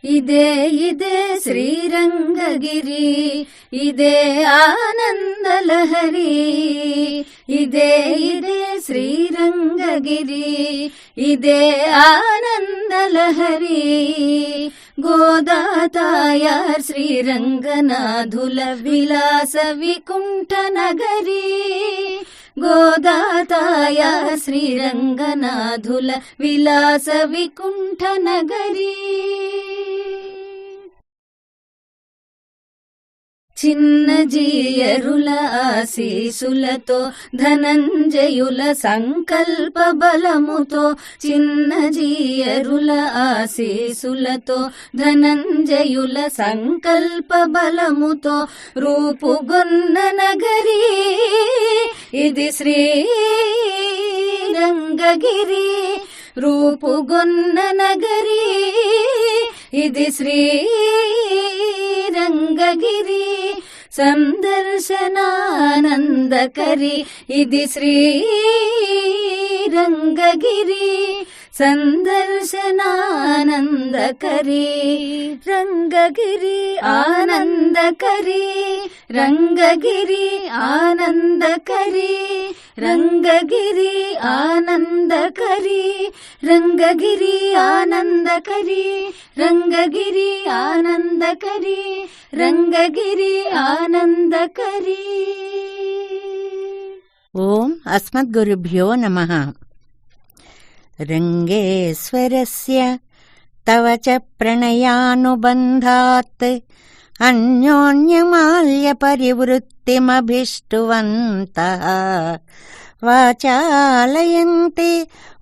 ఇదే ఇదే శ్రీరంగగిరి, ఇదే ఆనందలహరి. ఇదే ఇదే శ్రీరంగగిరి, ఇదే ఆనందలహరి. గోదాతాయార్ శ్రీరంగనాథుల విలాస వికుంఠ నగరి. గోదాతాయార్ శ్రీరంగనాథుల విలాస వికుంఠ నగరి. చిన్న జీయరుల ఆశీసులతో ధనంజయుల సంకల్ప బలముతో, చిన్న జీయరుల ఆశీసులతో ధనంజయుల సంకల్ప బలముతో రూపుగొన్న నగరి. ఇది శ్రీరంగగిరి, రూపుగొన్న నగరి. ఇది శ్రీరంగగిరి, సందర్శనానందకరి. ఇది శ్రీరంగగిరి, సందర్శనానందకరి. రంగగిరి ఆనందకరి, రంగగిరి ఆనందకరి. రంగగిరి ఆనందకరి, రంగగిరి ఆనందకరి. రంగగిరి ఆనందకరి, రంగగిరి ఆనందకరి. ఓం అస్మద్గురుభ్యో నమః. రంగేశ్వరస్య తవ చ ప్రణయానుబంధాత్ అన్యోన్యమాల్య పరివృత్తిమభిష్టువంతః వాచాలయంతే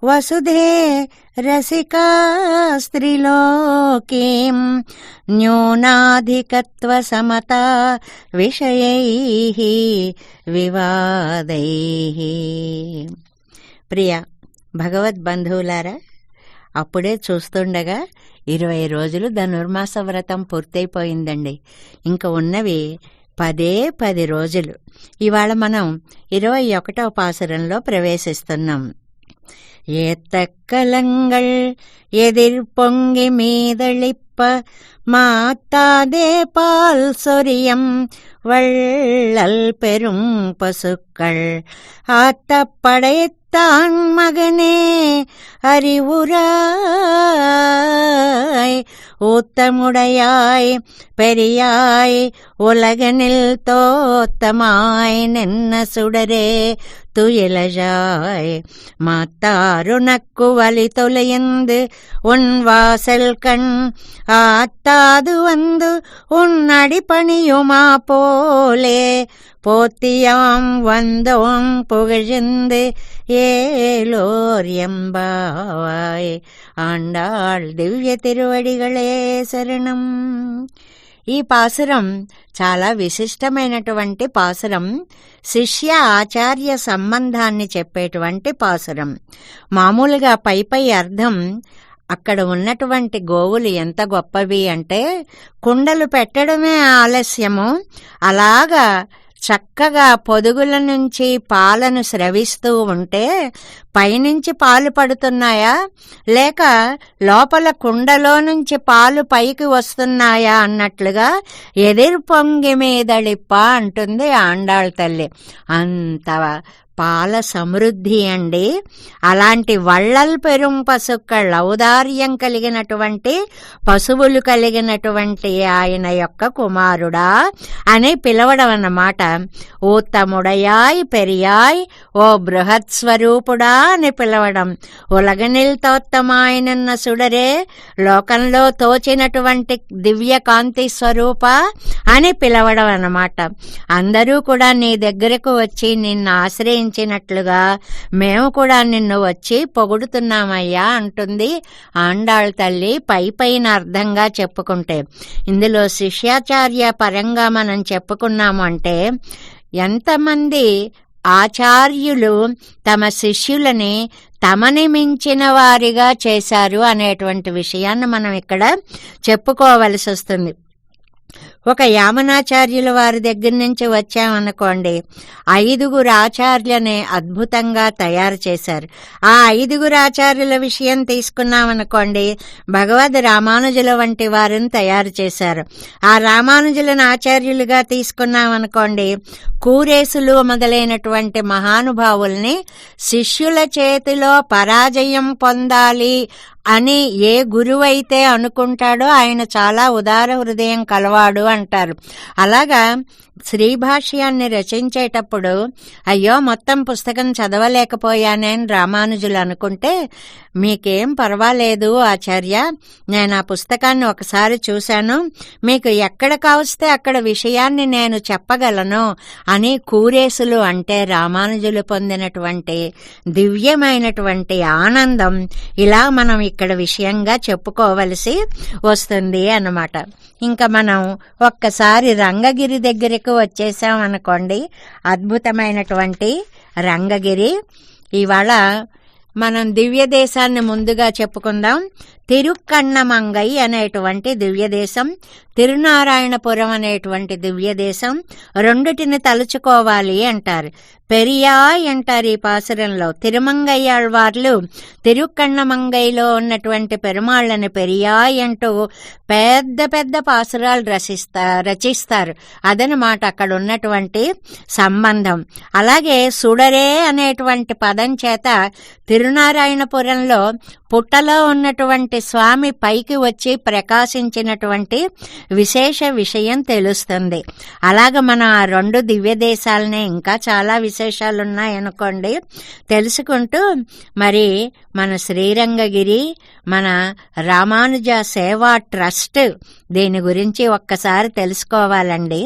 వసుధే రసికా స్త్రీలోకీం న్యూనాధికత్వ సమతా విషయైః వివాదైః. ప్రియ భగవద్బంధువులారా, అప్పుడే చూస్తుండగా 20 రోజులు ధనుర్మాస వ్రతం పూర్తయిపోయిందండి. ఇంకా ఉన్నవి 10 రోజులు. ఇవాళ మనం 21వ పాసురంలో ప్రవేశిస్తున్నాం. ஏத்தக்கலங்கள் எதிர்பொங்கி மீதளிப்ப மாத்தாதே பால் சொரியம் வள்ளல் பெரும் பசுக்கள் ஆத்தப்படைத்தான் மகனே அறிவுராய் ஊத்தமுடையாய் பெரியாய் உலகனில் தோத்தமாய் நின்ன சுடரே துயிலஜாய் மாத்தாருனக்கு வலி தொலைந்து உன் வாசல் கண் ஆத்தாது வந்து உன் அடிபணியுமா போலே போத்தியாம் வந்தோம் புகழ்ந்து ஏலோர் எம்பாவாய். ఆండాళ్ దివ్య తిరువడిగళే శరణం. ఈ పాసురం చాలా విశిష్టమైనటువంటి పాసురం. శిష్య ఆచార్య సంబంధాన్ని చెప్పేటువంటి పాసురం. మామూలుగా పై అర్థం అక్కడ ఉన్నటువంటి గోవులు ఎంత గొప్పవి అంటే కుండలు పెట్టడమే ఆలస్యము, అలాగా చక్కగా పొదుగుల నుంచి పాలను స్రవిస్తూ ఉంటే పైనుంచి పాలు పడుతున్నాయా లేక లోపల కుండలో నుంచి పాలు పైకి వస్తున్నాయా అన్నట్లుగా ఎదిర్ పొంగి మీదళిప్ప అంటుంది ఆండాళ్ తల్లి. అంత పాల సమృద్ధి అండి. అలాంటి వళ్ళల్ పెరుం పసుక్కళ్ళ ఔదార్యం కలిగినటువంటి పశువులు కలిగినటువంటి ఆయన యొక్క కుమారుడా అని పిలవడం అన్నమాట. ఊత్తముడయాయ్ పెరియాయ్ ఓ బృహత్ స్వరూపుడా అని పిలవడం. ఉలగనిల్ తోత్తమాయనన్న సుడరే లోకంలో తోచినటువంటి దివ్య కాంతి స్వరూప అని పిలవడం అన్నమాట. అందరూ కూడా నీ దగ్గరకు వచ్చి నిన్ను ఆశ్రయించినట్లుగా మేము కూడా నిన్ను వచ్చి పొగుడుతున్నామయ్యా అంటుంది ఆండాళ్ తల్లి పైన అర్థంగా చెప్పుకుంటే. ఇందులో శిష్యాచార్య పరంగా మనం చెప్పుకున్నాము అంటే ఎంతమంది ఆచార్యులు తమ శిష్యులని తమని మించిన వారిగా చేశారు అనేటువంటి విషయాన్ని మనం ఇక్కడ చెప్పుకోవలసి వస్తుంది. ఒక యామనాచార్యుల వారి దగ్గర నుంచి వచ్చామనుకోండి, 5 ఆచార్యులనే అద్భుతంగా తయారు చేశారు. ఆ 5 ఆచార్యుల విషయం తీసుకున్నామనుకోండి, భగవద్ రామానుజుల వంటి వారిని తయారు చేశారు. ఆ రామానుజులను ఆచార్యులుగా తీసుకున్నామనుకోండి, కూరేసులు మొదలైనటువంటి మహానుభావుల్ని శిష్యుల చేతిలో పరాజయం పొందాలి అని ఏ గురువైతే అనుకుంటాడో ఆయన చాలా ఉదార హృదయం కలవాడు అంటారు. అలాగా శ్రీభాష్యాన్ని రచించేటప్పుడు అయ్యో మొత్తం పుస్తకం చదవలేకపోయానే అని రామానుజులు అనుకుంటే, మీకేం పర్వాలేదు ఆచార్య, నేను ఆ పుస్తకాన్ని ఒకసారి చూశాను, మీకు ఎక్కడ కావస్తే అక్కడ విషయాన్ని నేను చెప్పగలను అని కూరేసులు అంటే రామానుజులు పొందినటువంటి దివ్యమైనటువంటి ఆనందం ఇలా మనం ఇక్కడ విషయంగా చెప్పుకోవలసి వస్తుంది అన్నమాట. ఇంకా మనం ఒక్కసారి రంగగిరి దగ్గరకు వచ్చేసామనుకోండి, అద్భుతమైనటువంటి రంగగిరి. ఇవాళ మనం దివ్య దేశాన్ని ముందుగా చెప్పుకుందాం. తిరుక్కన్నమంగై అనేటువంటి దివ్యదేశం, తిరునారాయణపురం అనేటువంటి దివ్యదేశం, రెండిటిని తలుచుకోవాలి అంటారు. పెరియాయ్ అంటారు ఈ పాసురంలో. తిరుమంగయ్యాళ్వార్లు తిరుక్కన్నమంగైలో ఉన్నటువంటి పెరుమాళ్ళని పెరియాయ్ అంటూ పెద్ద పెద్ద పాసురాలు రచిస్తారు. అదనమాట అక్కడ ఉన్నటువంటి సంబంధం. అలాగే సుడరే అనేటువంటి పదం చేత తిరునారాయణపురంలో పుట్టలో ఉన్నటువంటి స్వామి పైకి వచ్చి ప్రకాశించినటువంటి విశేష విషయం తెలుస్తుంది. అలాగ మనం ఆ 2 దివ్య దేశాలనే, ఇంకా చాలా విశేషాలున్నాయనుకోండి, తెలుసుకుంటూ మరి మన శ్రీరంగగిరి, మన రామానుజ సేవా ట్రస్ట్ దీని గురించి ఒక్కసారి తెలుసుకోవాలండి.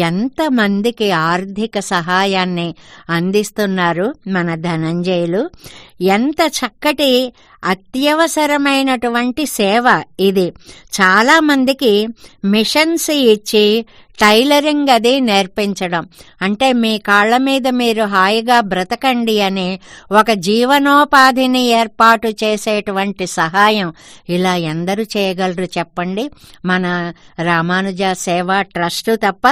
ఎంతమందికి ఆర్థిక సహాయాన్ని అందిస్తున్నారు మన ధనంజయులు. ఎంత చక్కటి అత్యవసరమైనటువంటి సేవ ఇది. చాలా మందికి మిషన్స్ ఇచ్చి టైలరింగ్ అది నేర్పించడం, అంటే మీ కాళ్ల మీద మీరు హాయిగా బ్రతకండి అని ఒక జీవనోపాధిని ఏర్పాటు చేసేటువంటి సహాయం ఇలా ఎందరూ చేయగలరు చెప్పండి? మన రామానుజ సేవా ట్రస్ట్ తప్ప.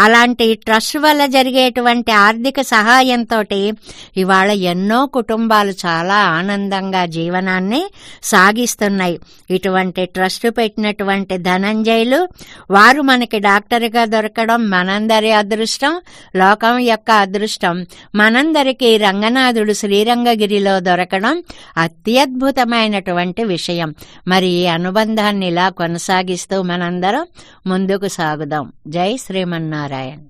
అలాంటి ట్రస్ట్ వల్ల జరిగేటువంటి ఆర్థిక సహాయంతో ఇవాళ ఎన్నో కుటుంబాలు చాలా ఆనందంగా జీవనాన్ని సాగిస్తున్నాయి. ఇటువంటి ట్రస్ట్ పెట్టినటువంటి ధనంజయులు వారు మనకి డాక్టర్గా దొరకడం మనందరి అదృష్టం, లోకం యొక్క అదృష్టం. మనందరికీ రంగనాథుడు శ్రీరంగగిరిలో దొరకడం అత్యద్భుతమైనటువంటి విషయం. మరి ఈ అనుబంధాన్ని ఇలా కొనసాగిస్తూ మనందరం ముందుకు సాగుదాం. జై శ్రీమన్నారాయణ.